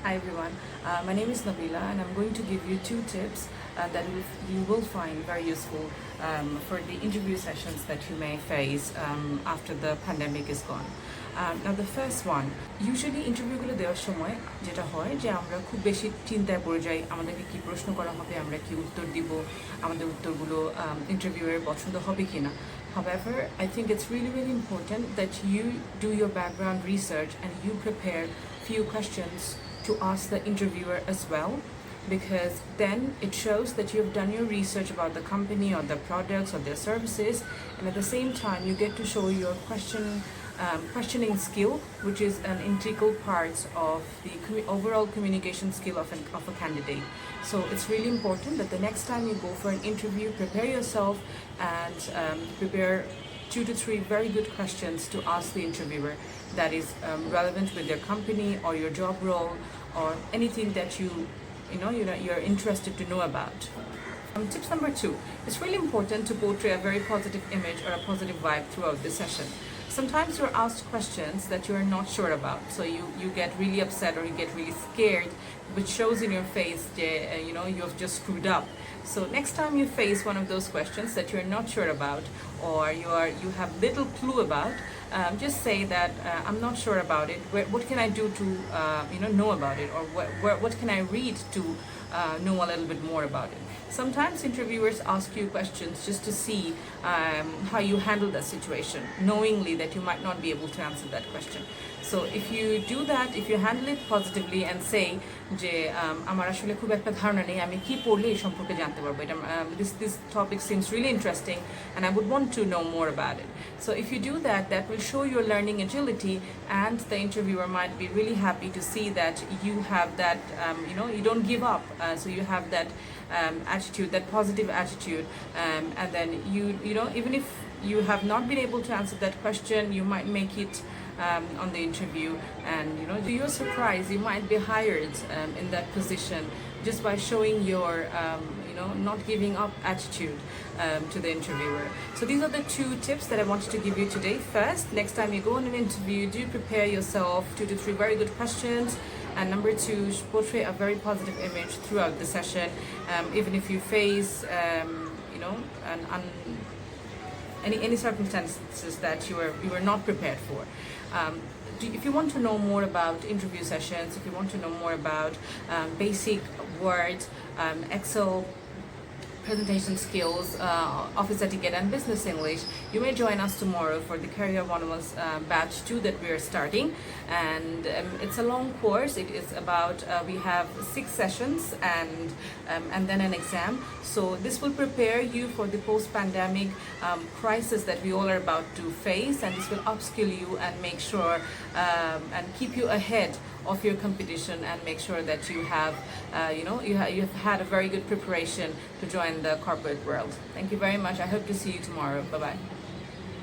Hi everyone, my name is Nabila and I'm going to give you two tips that you will find very useful for the interview sessions that you may face after the pandemic is gone. Now the first one, usually ইন্টারভিউগুলো দেওয়ার সময় যেটা হয় যে আমরা খুব বেশি চিন্তায় পড়ে যাই আমাদেরকে কি প্রশ্ন করা হবে, আমরা কি উত্তর দিব, আমাদের উত্তরগুলো ইন্টারভিউয়ের পছন্দ হবে কিনা. However, I think it's really important that you do your background research and you prepare few questions to ask the interviewer as well, because then it shows that you've done your research about the company or the products or their services, and at the same time you get to show your questioning skill, which is an integral part of the overall communication skill of a candidate. So it's really important that the next time you go for an interview, prepare yourself and prepare 2 to 3 very good questions to ask the interviewer that is relevant with their company or your job role or anything that you're interested to know about. Tips number 2, it's really important to portray a very positive image or a positive vibe throughout the session. Sometimes you're asked questions that you're not sure about, so you get really upset or you get really scared, which shows in your face that you have just screwed up. So next time you face one of those questions that you're not sure about or you have little clue about, just say that I'm not sure about it. What can I do to know about it, or what can I read to know a little bit more about it. Sometimes interviewers ask you questions just to see how you handle the situation, knowingly that you might not be able to answer that question. So if you do that, if you handle it positively and say যে আমার আসলে খুব একটা ধারণা নেই, আমি কি পড়লে এই সম্পর্কে জানতে পারবো, এটা this topic seems really interesting and I would want to know more about it. So if you do that, that will show your learning agility, and the interviewer might be really happy to see that you have that you don't give up, so you have that attitude, that positive attitude, and then even if you have not been able to answer that question, you might make it on the interview, and to your surprise you might be hired in that position just by showing your not giving up attitude to the interviewer. So these are the 2 tips that I wanted to give you today. First, next time you go on an interview, do prepare yourself 2 to 3 very good questions, and number 2, portray a very positive image throughout the session, even if you face any circumstances that you were not prepared for. If you want to know more about interview sessions, if you want to know more about basic Word, Excel, presentation skills, office etiquette and business English, you may join us tomorrow for the Career 101 batch 2 that we are starting, and it's a long course. It is about we have 6 sessions and then an exam, so this will prepare you for the post-pandemic crisis that we all are about to face, and this will upskill you and make sure and keep you ahead of your competition and make sure that you have you have had a very good preparation to join the corporate world. Thank you very much. I hope to see you tomorrow. Bye bye.